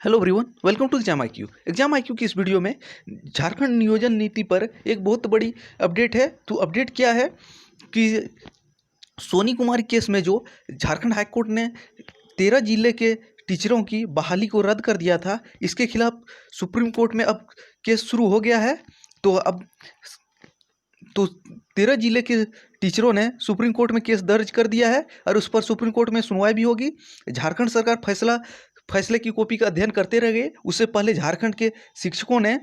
Hello everyone, welcome to exam IQ की इस video में झारखंड नियोजन नीति पर एक बहुत बड़ी अपडेट है। तो अपडेट क्या है कि सोनी कुमार केस में जो झारखंड हाईकोर्ट ने 13 जिले के टीचरों की बहाली को रद्द कर दिया था, इसके खिलाफ सुप्रीम कोर्ट में अब केस शुरू हो गया है। तो 13 जिले के टीचरों ने सुप्रीम कोर्ट में केस दर्ज कर दिया है और उस पर सुप्रीम कोर्ट में सुनवाई भी होगी। झारखंड सरकार फैसले की कॉपी का अध्ययन करते रह गए। उससे पहले झारखंड के शिक्षकों ने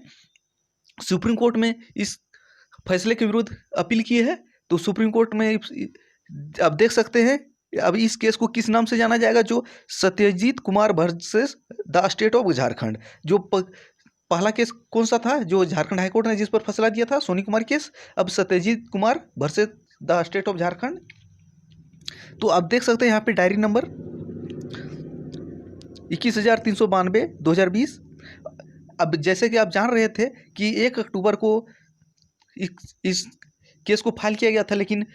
सुप्रीम कोर्ट में इस फैसले के विरुद्ध अपील की है। तो सुप्रीम कोर्ट में आप देख सकते हैं अब इस केस को किस नाम से जाना जाएगा, जो Satyajit Kumar versus the state of Jharkhand. जो पहला केस कौन सा था, जो झारखंड हाईकोर्ट ने जिस पर फैसला दिया था, सोनी कुमार केस। अब Satyajit Kumar versus the state of Jharkhand. तो आप देख सकते हैं यहाँ पे डायरी नंबर 21,392/2020। अब जैसे कि आप जान रहे थे कि 1 अक्टूबर को इस केस को फाइल किया गया था, लेकिन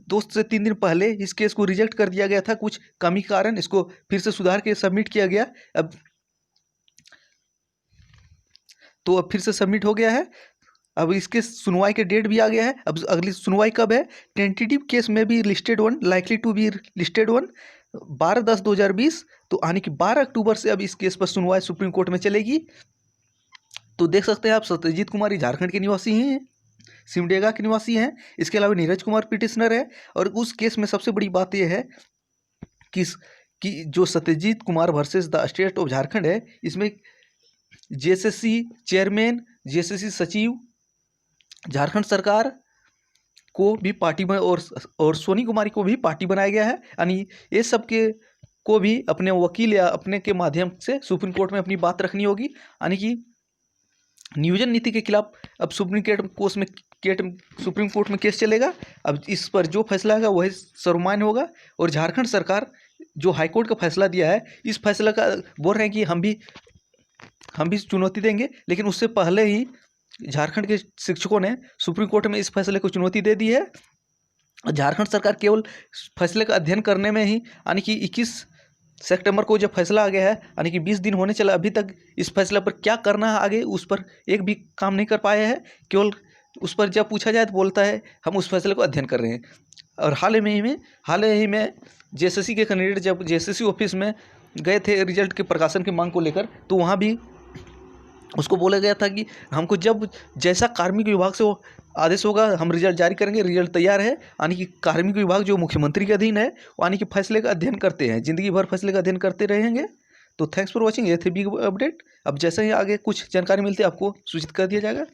2 से 3 दिन पहले इस केस को रिजेक्ट कर दिया गया था कुछ कमी के कारण। इसको फिर से सुधार के सबमिट किया गया। अब फिर से सबमिट हो गया है। अब इसके सुनवाई के डेट भी आ गया है। अब अगली सुनवाई कब है? टेंटेटिव केस में भी listed one, likely to be listed one, 12/10/2020। तो आने की 12 अक्टूबर से अब इस केस पर सुनवाई सुप्रीम कोर्ट में चलेगी। तो देख सकते हैं आप, सत्यजीत कुमार ही झारखंड के निवासी हैं, सिमडेगा के निवासी हैं। इसके अलावा नीरज कुमार पिटिशनर है। और उस केस में सबसे बड़ी बात यह है कि जो Satyajit Kumar versus the state of Jharkhand है, इसमें जेएसएससी चेयरमैन, जेएसएससी सचिव, झारखंड सरकार को भी पार्टी में और सोनी कुमारी को भी पार्टी बनाया गया है। यानी ये सब के को भी अपने वकील या अपने के माध्यम से सुप्रीम कोर्ट में अपनी बात रखनी होगी। यानी कि नियोजन नीति के खिलाफ अब सुप्रीम कोर्ट में केस चलेगा। अब इस पर जो फैसला होगा वही सर्वमान्य होगा। और झारखंड सरकार जो हाईकोर्ट का फैसला दिया है, इस फैसला का बोल रहे हैं कि हम भी चुनौती देंगे। लेकिन उससे पहले ही झारखंड के शिक्षकों ने सुप्रीम कोर्ट में इस फैसले को चुनौती दे दी है। झारखंड सरकार केवल फैसले का अध्ययन करने में ही, यानी कि 21 सितंबर को जब फैसला आ गया है, यानी कि 20 दिन होने चला, अभी तक इस फैसले पर क्या करना है आगे, उस पर एक भी काम नहीं कर पाए हैं। केवल उस पर जब पूछा जाए तो बोलता है हम उस फैसले को अध्ययन कर रहे हैं। और हाल ही में जेएसएससी के कैंडिडेट जब जेएसएससी ऑफिस में गए थे रिजल्ट के प्रकाशन की मांग को लेकर, तो वहाँ भी उसको बोला गया था कि हमको जब जैसा कार्मिक विभाग से वो आदेश होगा हम रिजल्ट जारी करेंगे। रिजल्ट तैयार है। यानी कि कार्मिक विभाग जो मुख्यमंत्री के अधीन है, यानी कि फैसले का अध्ययन करते हैं, जिंदगी भर फैसले का अध्ययन करते रहेंगे। तो थैंक्स फॉर वॉचिंग। ये थे बिग अपडेट। अब जैसे ही आगे कुछ जानकारी मिलती है आपको सूचित कर दिया जाएगा।